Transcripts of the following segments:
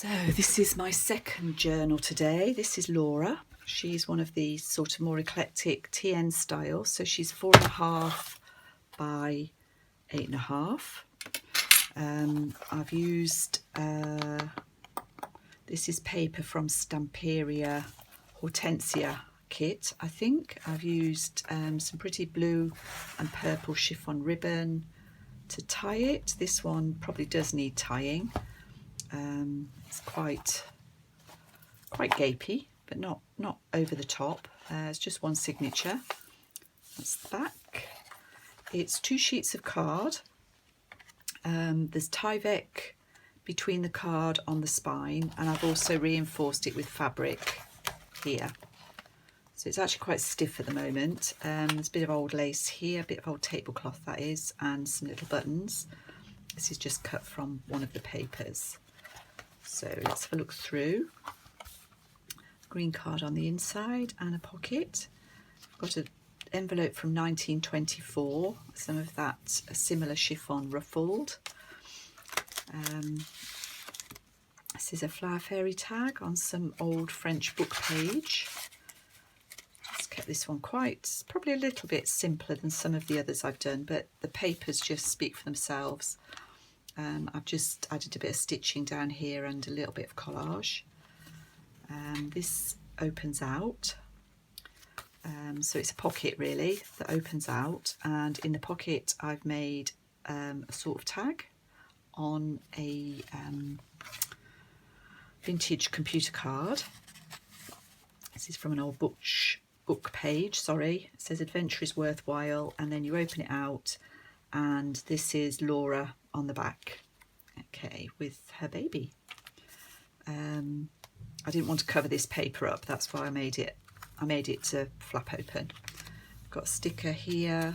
So this is my second journal today. This is Laura. She's one of these sort of more eclectic TN styles. So she's 4.5 by 8.5. I've used, this is paper from Stamperia Hortensia kit, I think. I've used some pretty blue and purple chiffon ribbon to tie it. This one probably does need tying. It's quite gapey, but not over the top. It's just one signature. That's the back. It's 2 sheets of card. There's Tyvek between the card on the spine, and I've also reinforced it with fabric here. So it's actually quite stiff at the moment. There's a bit of old lace here, a bit of old tablecloth that is, and some little buttons. This is just cut from one of the papers. So let's have a look through. Green card on the inside and a pocket. I've got an envelope from 1924, some of that similar chiffon ruffled. This is a flower fairy tag on some old French book page. Just kept this one quite, probably a little bit simpler than some of the others I've done, but the papers just speak for themselves. I've just added a bit of stitching down here and a little bit of collage. This opens out, so it's a pocket really that opens out, and in the pocket I've made a sort of tag on a vintage computer card. This is from an old book page, sorry. It says adventure is worthwhile, and then you open it out and this is Laura on the back, okay, with her baby. I didn't want to cover this paper up, that's why I made it to flap open. Got a sticker here, a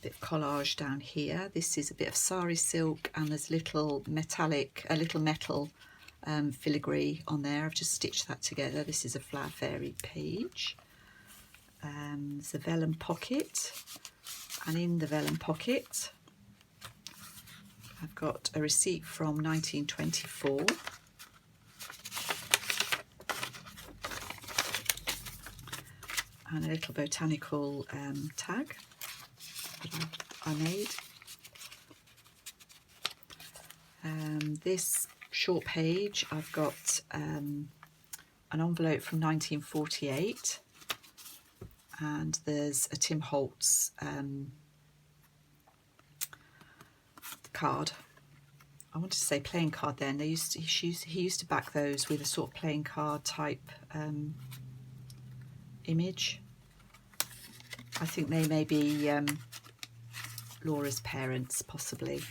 bit of collage down here. This is a bit of sari silk, and there's a little metal filigree on there. I've just stitched that together. This is a flower fairy page. There's a vellum pocket, and in the vellum pocket I've got a receipt from 1924. And a little botanical tag that I made. This short page, I've got an envelope from 1948, and there's a Tim Holtz card. I wanted to say playing card then. He used to back those with a sort of playing card type image. I think they may be Laura's parents, possibly.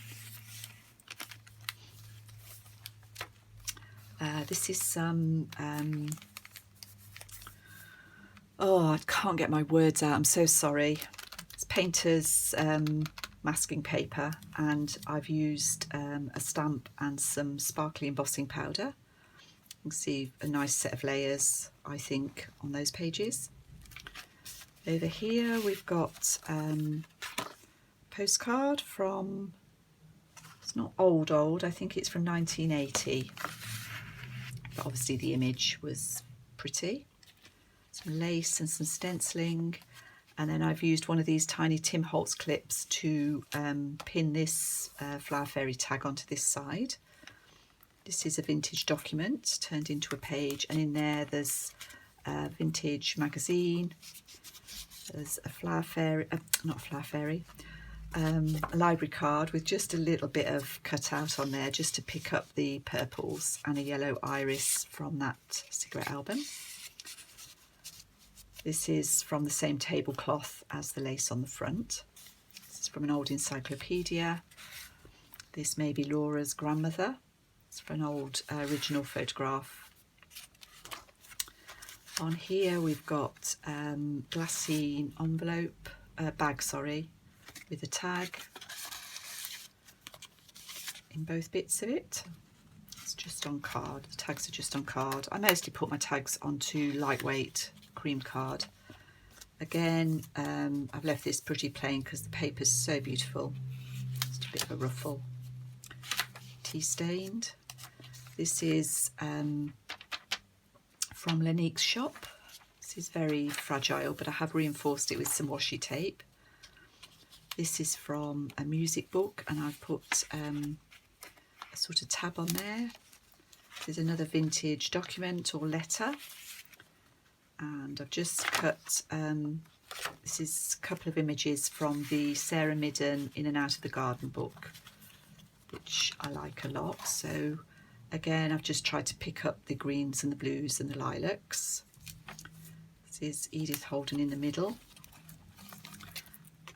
This is some oh, I can't get my words out, I'm so sorry. It's painter's masking paper, and I've used a stamp and some sparkly embossing powder. You can see a nice set of layers, I think, on those pages. Over here we've got a postcard from, it's not old, I think it's from 1980, but obviously the image was pretty. Some lace and some stenciling, and then I've used one of these tiny Tim Holtz clips to pin this flower fairy tag onto this side. This is a vintage document turned into a page, and in there there's a vintage magazine. There's a flower fairy, not a flower fairy, a library card with just a little bit of cut out on there just to pick up the purples, and a yellow iris from that cigarette album. This is from the same tablecloth as the lace on the front. This is from an old encyclopedia. This may be Laura's grandmother. It's from an old original photograph. On here we've got glassine envelope, bag, sorry, with a tag in both bits of it. It's just on card, the tags are just on card. I mostly put my tags onto lightweight cream card. Again, I've left this pretty plain because the paper's so beautiful. Just a bit of a ruffle. Tea stained. This is from Lenique's shop. This is very fragile, but I have reinforced it with some washi tape. This is from a music book, and I've put a sort of tab on there. There's another vintage document or letter, and I've just cut, this is a couple of images from the Sarah Midden In and Out of the Garden book, which I like a lot. So again, I've just tried to pick up the greens and the blues and the lilacs. This is Edith Holden in the middle,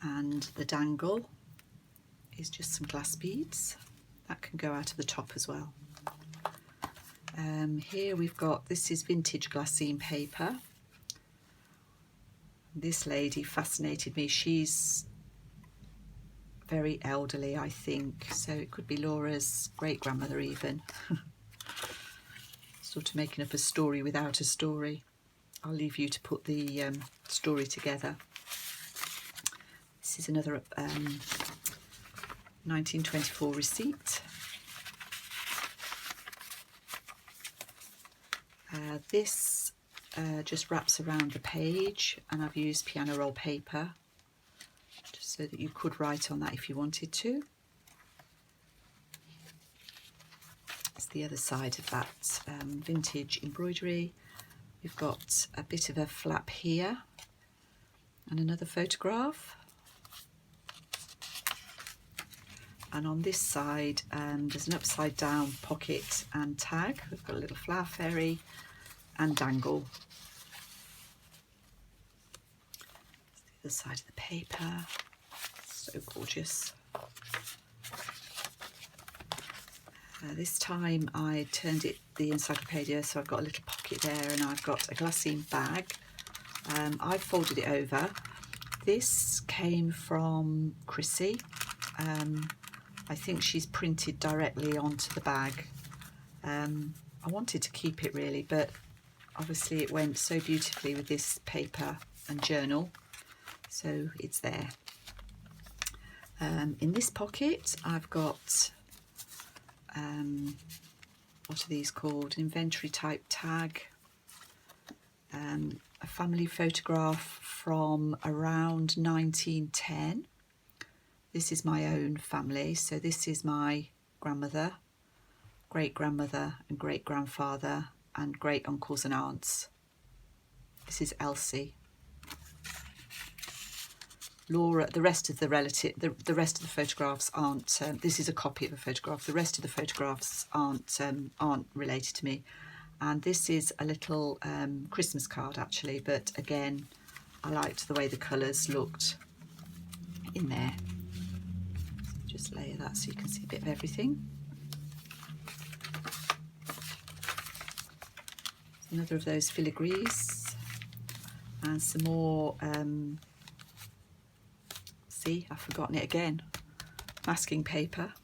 and the dangle is just some glass beads. That can go out of the top as well. Here we've got, this is vintage glassine paper. This lady fascinated me. She's very elderly, I think, so it could be Laura's great-grandmother even. Sort of making up a story without a story. I'll leave you to put the story together. This is another 1924 receipt. This just wraps around the page, and I've used piano roll paper just so that you could write on that if you wanted to. It's the other side of that vintage embroidery. We've got a bit of a flap here and another photograph. And on this side, there's an upside down pocket and tag. We've got a little flower fairy and dangle. The other side of the paper, so gorgeous. This time I turned it the encyclopedia, so I've got a little pocket there, and I've got a glassine bag. I've folded it over. This came from Chrissy. I think she's printed directly onto the bag. I wanted to keep it really, but obviously it went so beautifully with this paper and journal, so it's there. In this pocket I've got, what are these called? An inventory type tag, a family photograph from around 1910. This is my own family, so this is my grandmother, great-grandmother and great-grandfather and great-uncles and aunts. This is Elsie. Laura, the rest of the rest of the photographs aren't, this is a copy of a photograph, the rest of the photographs aren't related to me. And this is a little Christmas card actually, but again, I liked the way the colours looked in there. Just layer that so you can see a bit of everything. Another of those filigrees, and some more, see, I've forgotten it again, masking paper.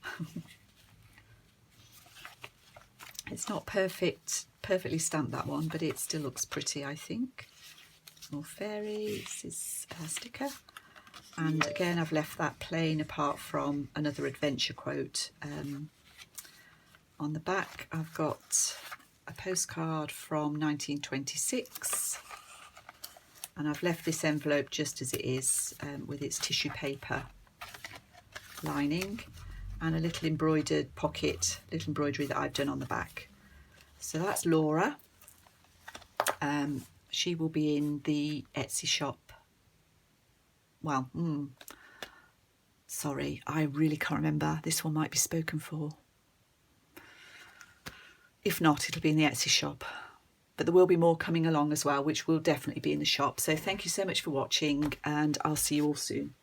It's not perfectly stamped, that one, but it still looks pretty, I think. More fairy, this is a sticker. And again, I've left that plain apart from another adventure quote. On the back, I've got a postcard from 1926. And I've left this envelope just as it is, with its tissue paper lining and a little embroidered pocket, little embroidery that I've done on the back. So that's Laura. She will be in the Etsy shop. Well, sorry, I really can't remember. This one might be spoken for. If not, it'll be in the Etsy shop. But there will be more coming along as well, which will definitely be in the shop. So thank you so much for watching, and I'll see you all soon.